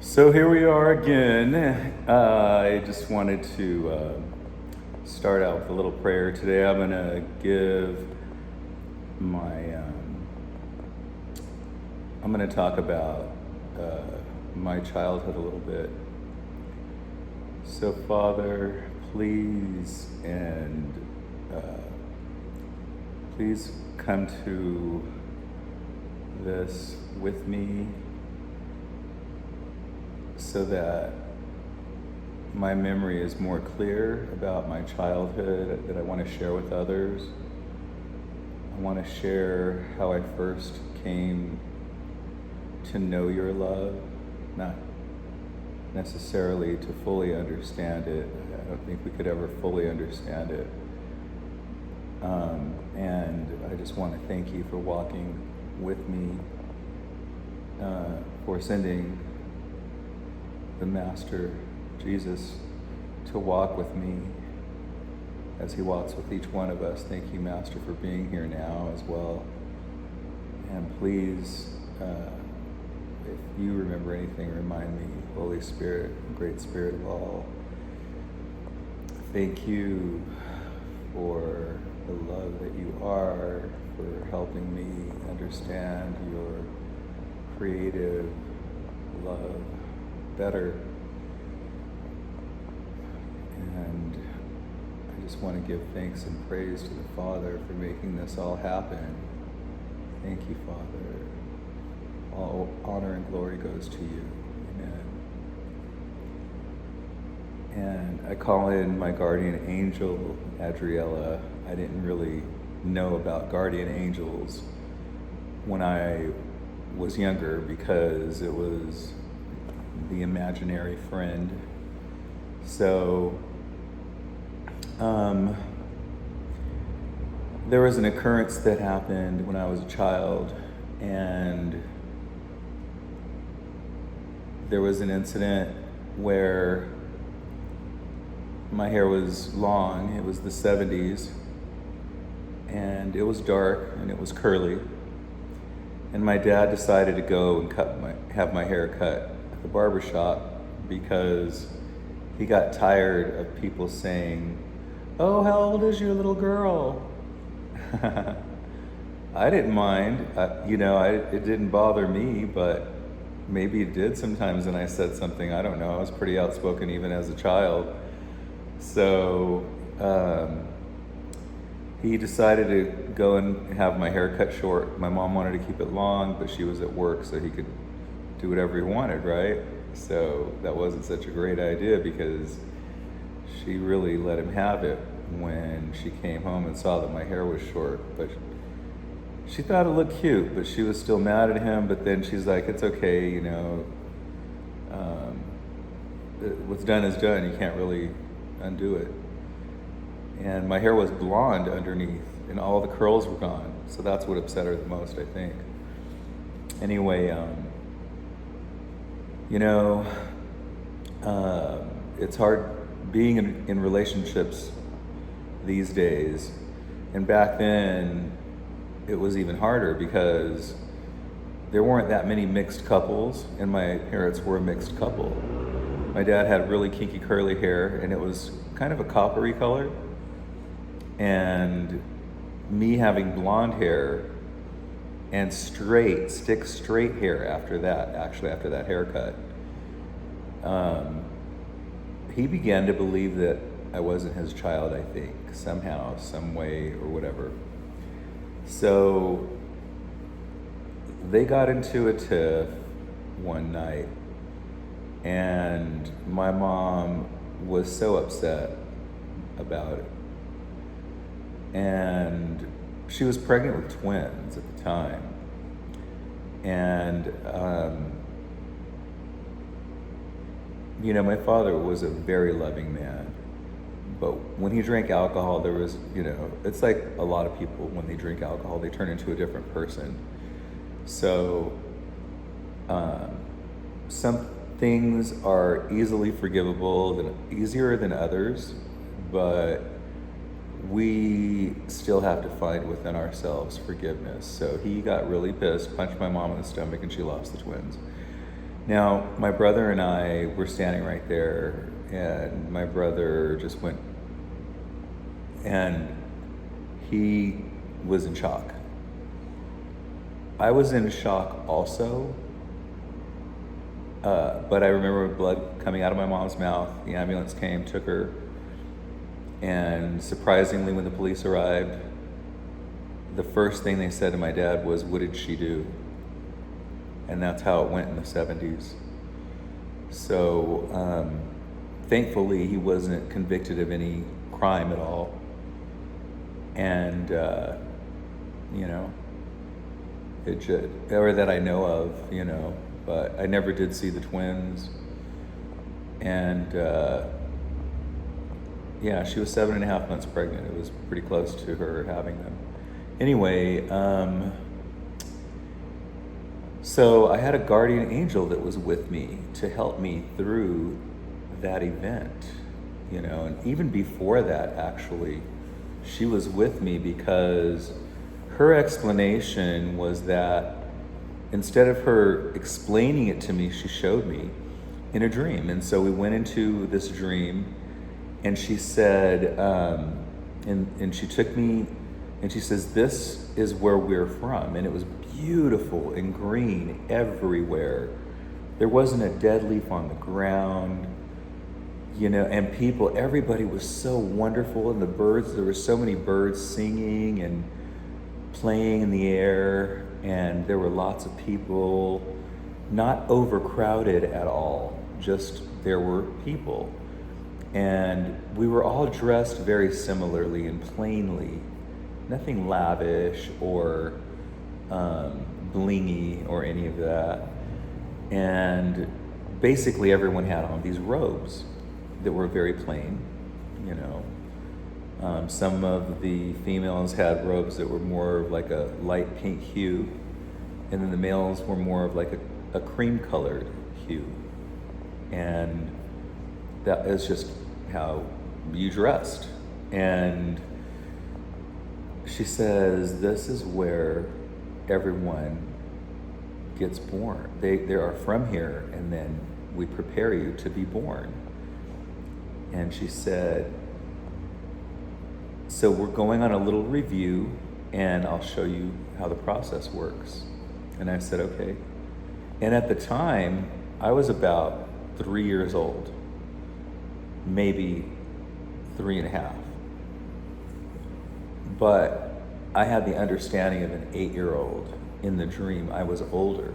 So here we are again. I just wanted to start out with a little prayer today. I'm going to give I'm going to talk about my childhood a little bit. So Father, please please come to this with me, so that my memory is more clear about my childhood that I want to share with others. I want to share how I first came to know your love, not necessarily to fully understand it. I don't think we could ever fully understand it. And I just want to thank you for walking with me, for sending the Master, Jesus, to walk with me as he walks with each one of us. Thank you, Master, for being here now as well. And please, if you remember anything, remind me, Holy Spirit, Great Spirit of all. Thank you for the love that you are, for helping me understand your creative love better. And I just want to give thanks and praise to the Father for making this all happen. Thank you, Father. All honor and glory goes to you. Amen. And I call in my guardian angel, Adriella. I didn't really know about guardian angels when I was younger because it was the imaginary friend. So there was an occurrence that happened when I was a child, and there was an incident where my hair was long. It was the 70s, and it was dark and it was curly, and my dad decided to go and have my hair cut at the barber shop because he got tired of people saying, "Oh, how old is your little girl?" I didn't mind. It didn't bother me, but maybe it did sometimes, and I said something. I don't know. I was pretty outspoken even as a child. So he decided to go and have my hair cut short. My mom wanted to keep it long, but she was at work, so he could do whatever he wanted, right? So that wasn't such a great idea because she really let him have it when she came home and saw that my hair was short. But she thought it looked cute, but she was still mad at him. But then she's like, it's okay, what's done is done. You can't really undo it. And my hair was blonde underneath and all the curls were gone. So that's what upset her the most, I think. Anyway, it's hard being in relationships these days. And back then, it was even harder because there weren't that many mixed couples, and my parents were a mixed couple. My dad had really kinky curly hair, and it was kind of a coppery color. And me having blonde hair and stick straight hair after that haircut. He began to believe that I wasn't his child, I think, somehow, some way, or whatever. So they got into a tiff one night, and my mom was so upset about it. And she was pregnant with twins at the time. And, my father was a very loving man. But when he drank alcohol, there was, it's like a lot of people, when they drink alcohol, they turn into a different person. So some things are easily forgivable, easier than others, but we still have to find within ourselves forgiveness. So he got really pissed, punched my mom in the stomach, and she lost the twins. Now, my brother and I were standing right there, and my brother just went, and he was in shock. I was in shock also, but I remember blood coming out of my mom's mouth. The ambulance came, took her, and surprisingly, when the police arrived, the first thing they said to my dad was, "What did she do?" And that's how it went in the 70s. So thankfully, he wasn't convicted of any crime at all. And, it just, or that I know of, but I never did see the twins. And she was 7.5 months pregnant. It was pretty close to her having them. Anyway, so I had a guardian angel that was with me to help me through that event, and even before that, actually, she was with me because her explanation was that instead of her explaining it to me, she showed me in a dream. And so we went into this dream, and she said, and she took me, and she says, "This is where we're from." And it was beautiful and green everywhere. There wasn't a dead leaf on the ground, and people, everybody was so wonderful. And the birds, there were so many birds singing and playing in the air, and there were lots of people, not overcrowded at all, just there were people. And we were all dressed very similarly and plainly, nothing lavish or blingy or any of that. And basically everyone had on these robes that were very plain, some of the females had robes that were more of like a light pink hue, and then the males were more of like a cream colored hue. And that is just how you dressed. And she says, "This is where everyone gets born. They are from here, and then we prepare you to be born." And she said, "So we're going on a little review, and I'll show you how the process works." And I said, "Okay." And at the time, I was about 3 years old, maybe 3.5. But I had the understanding of an 8-year-old. In the dream, I was older.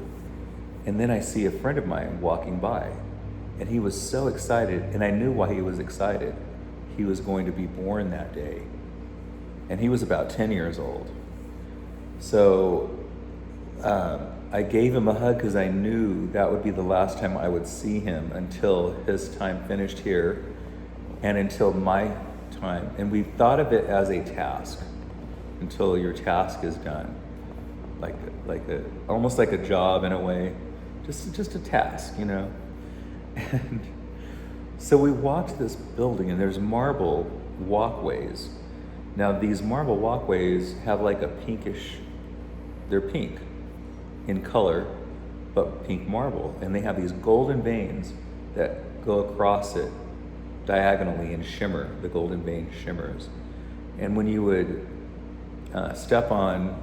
And then I see a friend of mine walking by, and he was so excited, and I knew why he was excited. He was going to be born that day. And he was about 10 years old. So I gave him a hug because I knew that would be the last time I would see him until his time finished here and until my time. And we thought of it as a task until your task is done. Almost like a job in a way, just a task, And so we walked this building, and there's marble walkways. Now these marble walkways have like a pinkish, they're pink in color, but pink marble, and they have these golden veins that go across it diagonally and shimmer. The golden vein shimmers, and when you would step on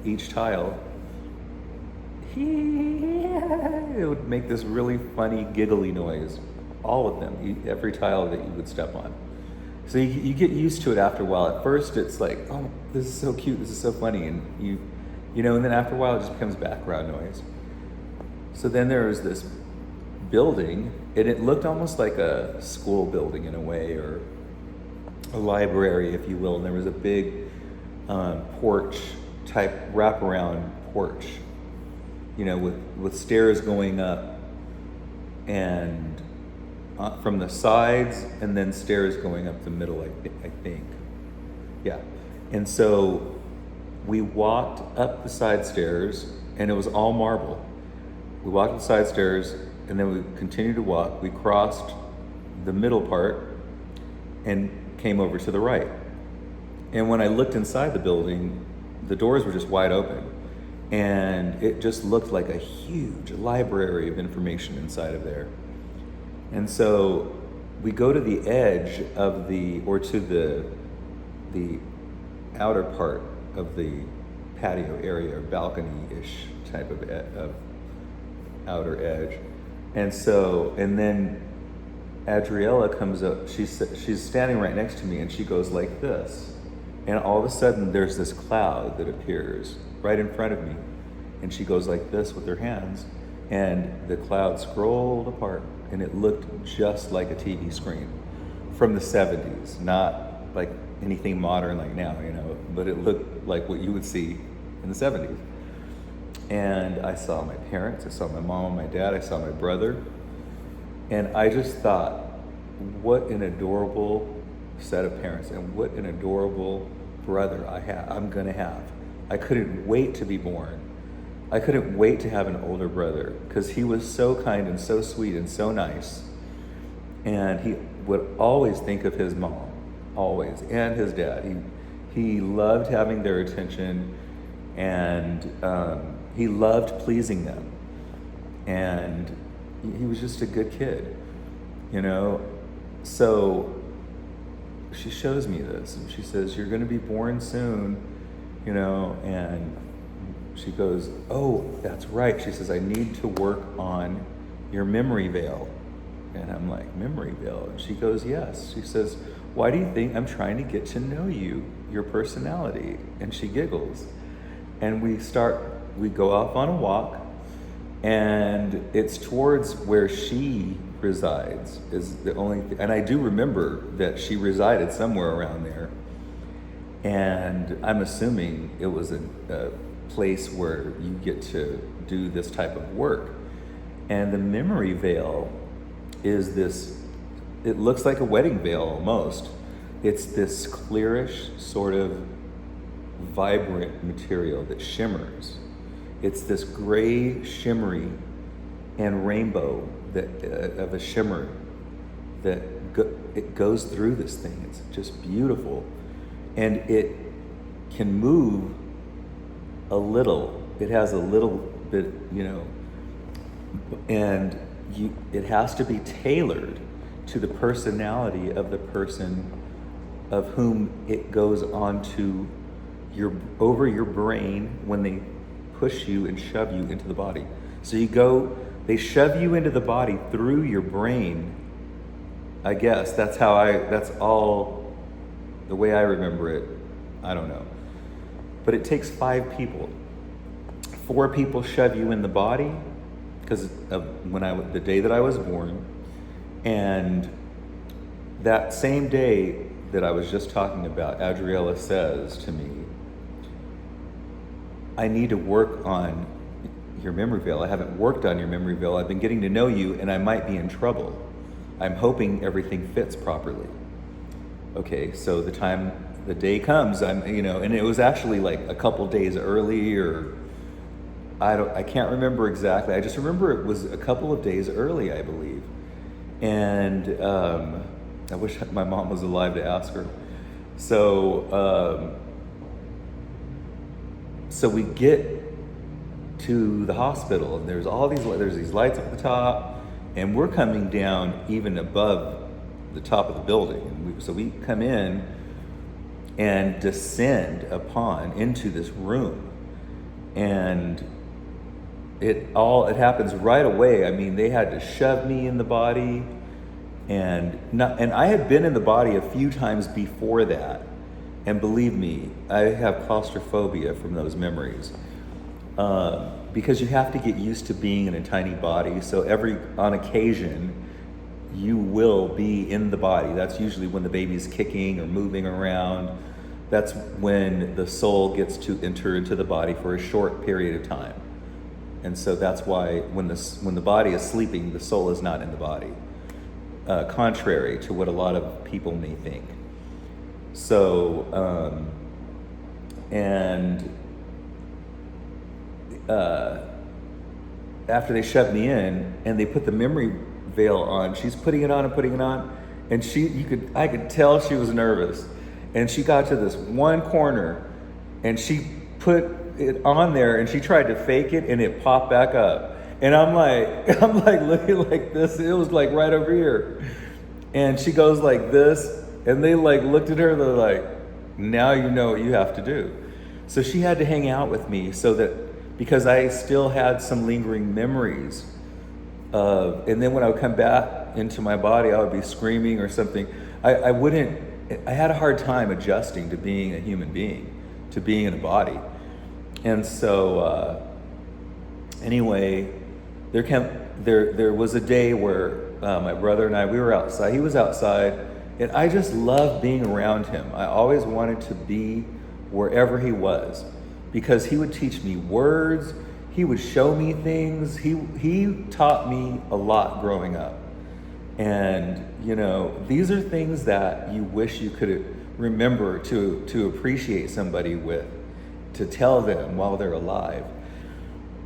each tile, it would make this really funny giggly noise. All of them, every tile that you would step on. So you get used to it after a while. At first it's like, "Oh, this is so cute, this is so funny," and and then after a while it just becomes background noise. So then there was this building, and it looked almost like a school building in a way, or a library, if you will, and there was a big porch type wraparound porch, with stairs going up and from the sides, and then stairs going up the middle, I think. Yeah. And so we walked up the side stairs, and it was all marble. We walked up the side stairs, and then we continued to walk. We crossed the middle part and came over to the right. And when I looked inside the building, the doors were just wide open. And it just looked like a huge library of information inside of there. And so we go to the edge of the outer part of the patio area, or balcony-ish type of outer edge. And then Adriella comes up, she's standing right next to me, and she goes like this. And all of a sudden there's this cloud that appears right in front of me. And she goes like this with her hands, and the cloud scrolled apart, and it looked just like a TV screen from the 70s, not like anything modern like now, but it looked like what you would see in the 70s. And I saw my parents, I saw my mom and my dad, I saw my brother, and I just thought, what an adorable set of parents, and what an adorable brother I'm gonna have. I couldn't wait to be born. I couldn't wait to have an older brother, because he was so kind and so sweet and so nice. And he would always think of his mom, always, and his dad. He loved having their attention, and he loved pleasing them. And he was just a good kid, So she shows me this, and she says, "You're gonna be born soon," and she goes, "Oh, that's right." She says, "I need to work on your memory veil." And I'm like, "Memory veil?" And she goes, "Yes." She says, "Why do you think I'm trying to get to know you, your personality?" And she giggles. And we go off on a walk, and it's towards where she resides is the only thing. And I do remember that she resided somewhere around there. And I'm assuming it was a place where you get to do this type of work. And the memory veil is this, it looks like a wedding veil almost. It's this clearish sort of vibrant material that shimmers. It's this gray shimmery and rainbow of a shimmer that it goes through this thing. It's just beautiful. And it can move a little. It has a little bit, and it has to be tailored to the personality of the person of whom it goes onto over your brain when they push you and shove you into the body. So they shove you into the body through your brain. I guess that's all the way I remember it. I don't know. But it takes 5 people. 4 people shove you in the body because of the day that I was born. And that same day that I was just talking about, Adriella says to me, "I need to work on your memory veil. I haven't worked on your memory veil. I've been getting to know you, and I might be in trouble. I'm hoping everything fits properly." Okay, so the day comes, and it was actually like a couple days early, or I can't remember exactly. I just remember it was a couple of days early, I believe. And I wish my mom was alive to ask her. So we get to the hospital, and there's these lights up at the top, and we're coming down even above the top of the building. And so we come in and descend into this room, and it happens right away. I mean, they had to shove me in the body, and I had been in the body a few times before that, and believe me, I have claustrophobia from those memories, because you have to get used to being in a tiny body. So on occasion, you will be in the body. That's usually when the baby's kicking or moving around. That's when the soul gets to enter into the body for a short period of time. And so that's why when the body is sleeping, the soul is not in the body, contrary to what a lot of people may think. So, after they shoved me in and they put the memory veil on, she's putting it on, and I could tell she was nervous. And she got to this one corner, and she put it on there, and she tried to fake it, and it popped back up. And I'm like, I'm like looking like this. It was like right over here. And she goes like this, and they like looked at her. They're like, now you know what you have to do. So she had to hang out with me so that, because I still had some lingering memories of, and then when I would come back into my body, I would be screaming or something. I had a hard time adjusting to being a human being, to being in a body. And so, anyway, there was a day where my brother and I, we were outside. He was outside, and I just loved being around him. I always wanted to be wherever he was, because he would teach me words. He would show me things. He taught me a lot growing up. And, you know, these are things that you wish you could remember to appreciate somebody with, to tell them while they're alive.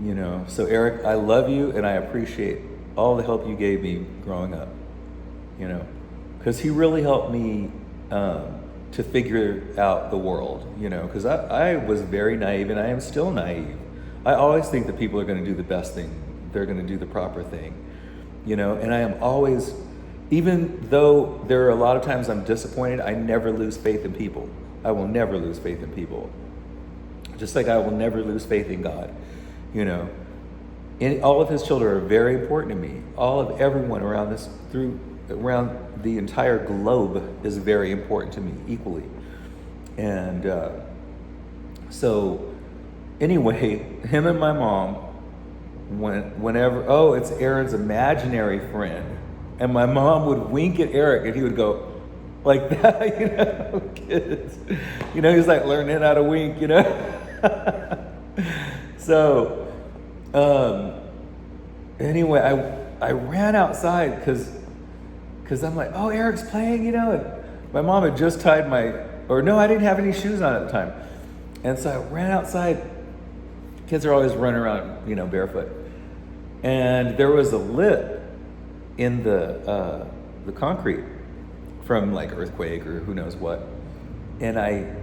You know, so Eric, I love you, and I appreciate all the help you gave me growing up, you know, because he really helped me to figure out the world, you know, because I was very naive, and I am still naive. I always think that people are going to do the best thing. They're going to do the proper thing, you know, and I am always, even though there are a lot of times I'm disappointed, I never lose faith in people. I will never lose faith in people. Just like I will never lose faith in God, you know. And all of his children are very important to me. All of everyone around the entire globe is very important to me equally. And so anyway, him and my mom, whenever, it's Aaron's imaginary friend. And my mom would wink at Eric, and he would go like that, you know, kids. You know, he's like learning how to wink, you know. So, anyway, I ran outside because I'm like, oh, Eric's playing, you know. And my mom had just tied I didn't have any shoes on at the time. And so I ran outside. Kids are always running around, you know, barefoot. And there was a lip in the concrete from like earthquake or who knows what. And I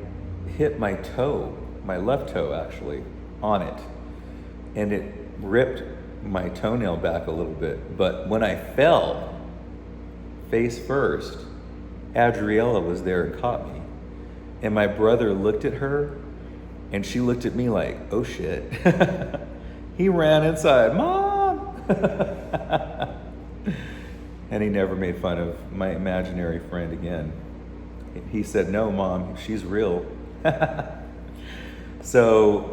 hit my toe, my left toe actually, on it. And it ripped my toenail back a little bit. But when I fell, face first, Adriella was there and caught me. And my brother looked at her, and she looked at me like, oh shit. He ran inside, Mom! And he never made fun of my imaginary friend again. He said, no, Mom, she's real. So,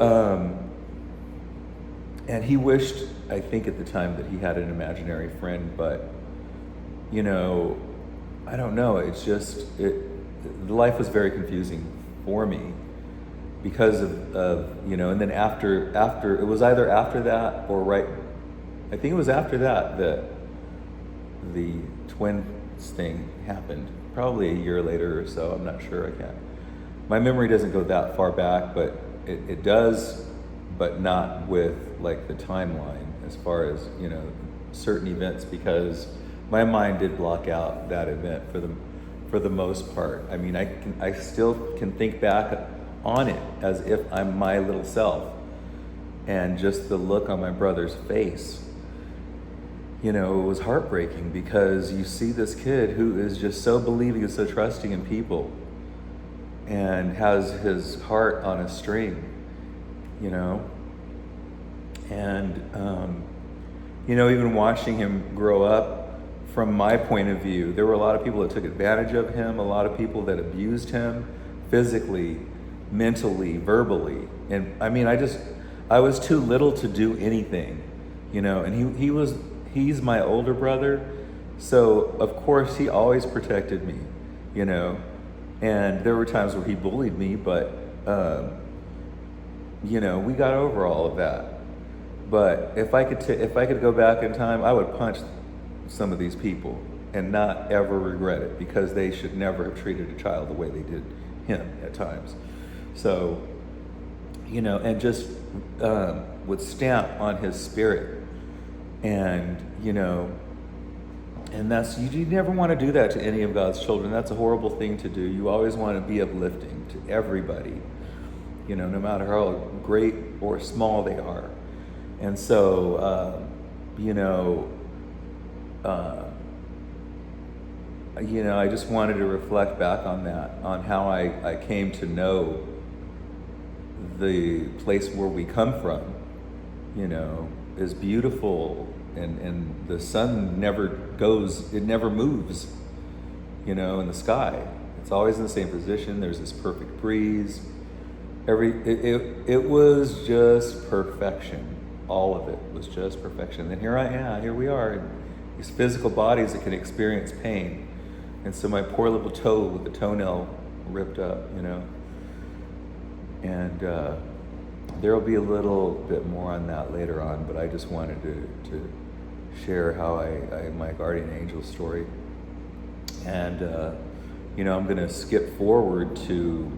and he wished, I think at the time, that he had an imaginary friend, but, you know, I don't know. It's just, life was very confusing for me because of you know, and then after, it was either after that or right, I think it was after that the twins thing happened, probably a year later or so. I'm not sure. My memory doesn't go that far back, but it does, but not with like the timeline as far as, you know, certain events, because my mind did block out that event for the most part. I mean, I still can think back on it as if I'm my little self, and just the look on my brother's face, you know, it was heartbreaking, because you see this kid who is just so believing and so trusting in people and has his heart on a string, you know. And you know, even watching him grow up, from my point of view, there were a lot of people that took advantage of him, a lot of people that abused him physically, mentally, verbally. And I mean, I was too little to do anything, you know. And he's my older brother, so of course he always protected me, you know. And there were times where he bullied me, but you know, we got over all of that. But if I could go back in time, I would punch some of these people and not ever regret it, because they should never have treated a child the way they did him at times. So, you know, and just would stamp on his spirit. And, you know, and you never want to do that to any of God's children. That's a horrible thing to do. You always want to be uplifting to everybody, no matter how great or small they are. And so, I just wanted to reflect back on that, on how I came to know the place where we come from, is beautiful, and the sun never goes, it never moves, in the sky. It's always in the same position. There's this perfect breeze. It was just perfection. All of it was just perfection. And here we are, in these physical bodies that can experience pain. And so my poor little toe with the toenail ripped up, and there will be a little bit more on that later on, but I just wanted to share how my guardian angel story. And, I'm going to skip forward to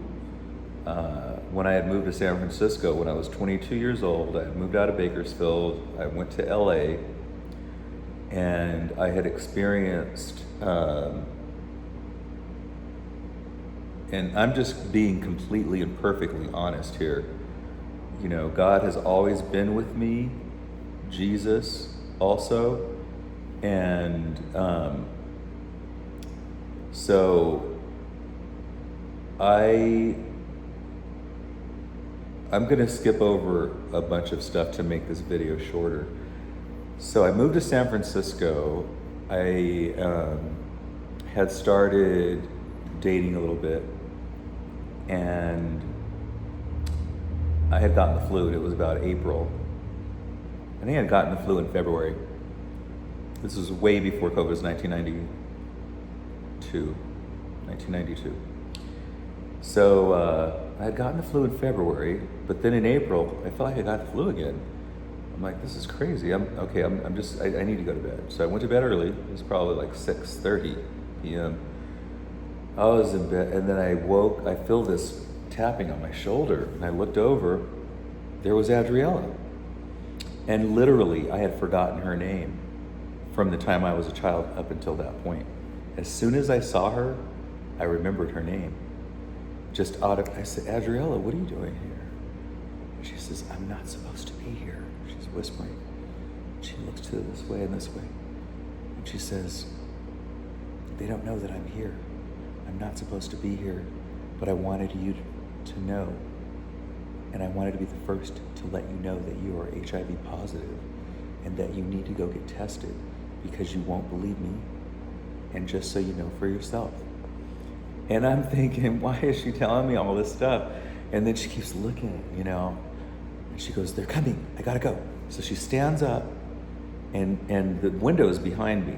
when I had moved to San Francisco when I was 22 years old. I had moved out of Bakersfield. I went to LA, and I had experienced, and I'm just being completely and perfectly honest here. God has always been with me, Jesus also, and so I'm going to skip over a bunch of stuff to make this video shorter. So I moved to San Francisco. I had started dating a little bit, and I had gotten the flu. It was about April. I think I had gotten the flu in February. This was way before COVID. It was 1992. So I had gotten the flu in February, but then in April, I felt like I got the flu again. I'm like, this is crazy. I need to go to bed. So I went to bed early. It was probably like 6:30 p.m. I was in bed, and then I woke. I feel this tapping on my shoulder, and I looked over. There was Adriella. And literally, I had forgotten her name from the time I was a child up until that point. As soon as I saw her, I remembered her name. I said, Adriella, what are you doing here? And she says, I'm not supposed to be here. She's whispering. She looks to this way and this way. And she says, they don't know that I'm here. I'm not supposed to be here, but I wanted you to know. And I wanted to be the first to let you know that you are HIV positive and that you need to go get tested because you won't believe me, and just so you know for yourself. And I'm thinking, why is she telling me all this stuff? And then she keeps looking, and she goes, they're coming, I gotta go. So she stands up, and the window is behind me.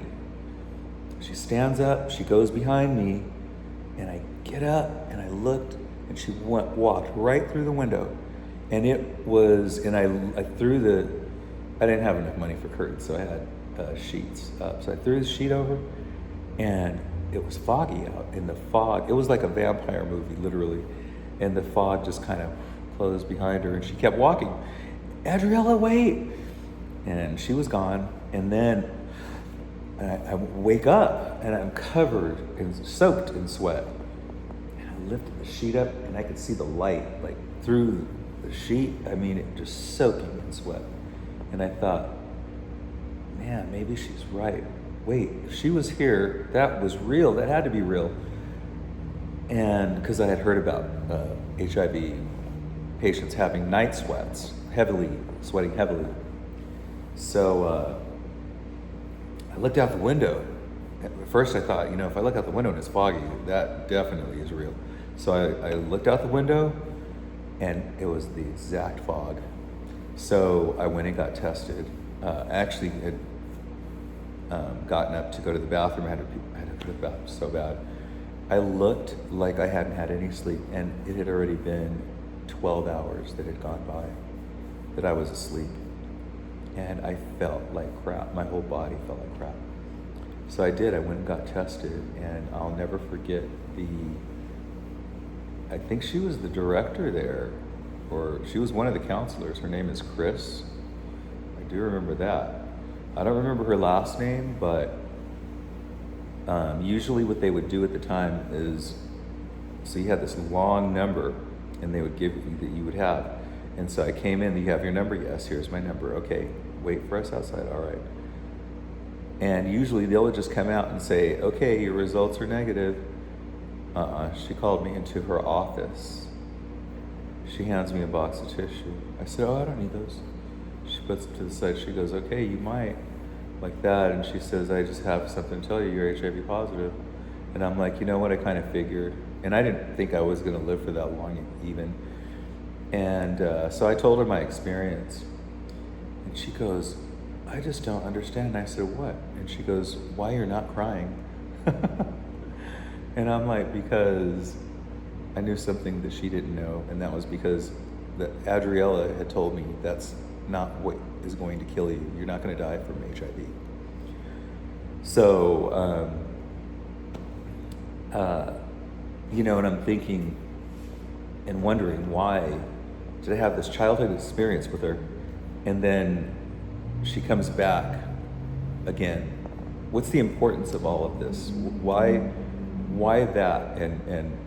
She stands up, she goes behind me, and I get up, and I looked, and she walked right through the window. And I didn't have enough money for curtains, so I had sheets up. So I threw the sheet over, and it was foggy out. And the fog, it was like a vampire movie, literally. And the fog just kind of closed behind her, and she kept walking. Adriella, wait! And she was gone. And then I wake up, and I'm covered and soaked in sweat. And I lifted the sheet up, and I could see the light, like through the sheet. I mean, it just soaking in sweat. And I thought, man, maybe she's right. Wait, if she was here, that was real. That had to be real. And because I had heard about HIV patients having night sweats, sweating heavily. So I looked out the window. At first I thought, if I look out the window and it's foggy, that definitely is real. So I looked out the window, and it was the exact fog. So I went and got tested. I actually had gotten up to go to the bathroom. I had to go to the bathroom so bad. I looked like I hadn't had any sleep, and it had already been 12 hours that had gone by that I was asleep. And I felt like crap. My whole body felt like crap. So I did. I went and got tested, and I'll never forget I think she was the director there, or she was one of the counselors. Her name is Chris. I do remember that. I don't remember her last name, but usually what they would do at the time is, so you had this long number, and they would give you that you would have. And so I came in, you have your number? Yes, here's my number. Okay, wait for us outside. All right. And usually they'll just come out and say, okay, your results are negative. She called me into her office. She hands me a box of tissue. I said, oh, I don't need those. She puts it to the side. She goes, okay, you might, like that. And she says, I just have something to tell you, you're HIV positive. And I'm like, you know what, I kind of figured. And I didn't think I was going to live for that long even. And so I told her my experience. And she goes, I just don't understand. And I said, what? And she goes, why you're not crying? And I'm like, because I knew something that she didn't know. And that was because Adriella had told me that's not what is going to kill you. You're not going to die from HIV. So, and I'm thinking and wondering, why did I have this childhood experience with her, and then she comes back again? What's the importance of all of this? Why that? And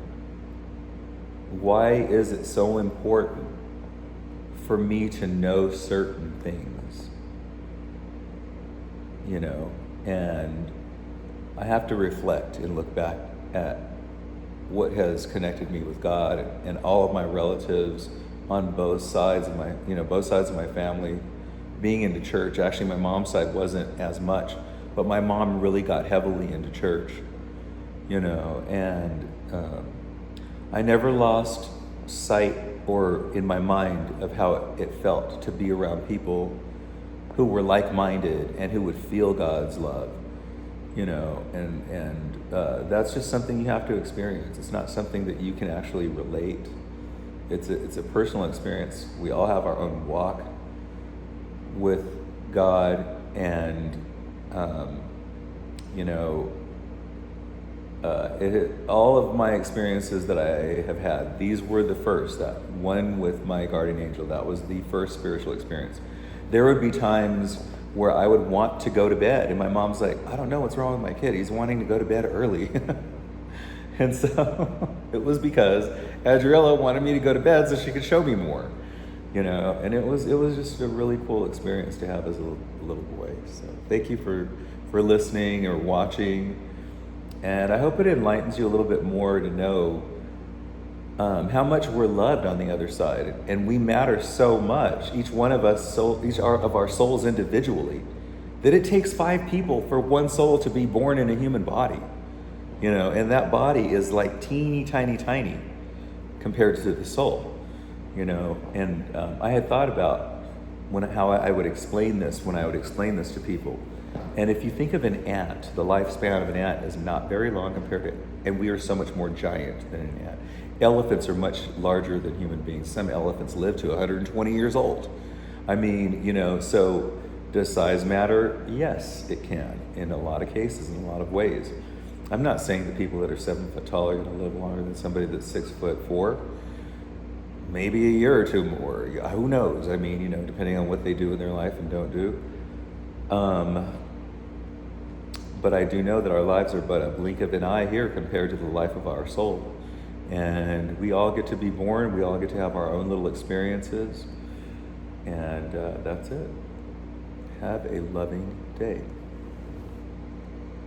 why is it so important for me to know certain things? And I have to reflect and look back at what has connected me with God and all of my relatives on both sides of my family. Being into church, actually my mom's side wasn't as much, but my mom really got heavily into church, and I never lost sight or in my mind of how it felt to be around people who were like-minded and who would feel God's love, and that's just something you have to experience. It's not something that you can actually relate. It's a personal experience. We all have our own walk with God, and all of my experiences that I have had, these were the first. That one with my guardian angel, that was the first spiritual experience. There would be times where I would want to go to bed, and my mom's like, I don't know what's wrong with my kid. He's wanting to go to bed early. And so it was because Adriella wanted me to go to bed so she could show me more, and it was just a really cool experience to have as a little boy. So thank you for listening or watching, and I hope it enlightens you a little bit more to know how much we're loved on the other side, and we matter so much, each one of us, each of our souls individually, that it takes 5 people for one soul to be born in a human body, and that body is like teeny tiny compared to the soul, and I had thought about how I would explain this when I would explain this to people. And if you think of an ant, the lifespan of an ant is not very long compared to, and we are so much more giant than an ant. Elephants are much larger than human beings. Some elephants live to 120 years old. I mean, so does size matter? Yes, it can, in a lot of cases, in a lot of ways. I'm not saying that people that are 7 foot tall are going to live longer than somebody that's 6'4". Maybe a year or two more. Who knows? I mean, depending on what they do in their life and don't do. But I do know that our lives are but a blink of an eye here compared to the life of our soul. And we all get to be born. We all get to have our own little experiences. And that's it. Have a loving day.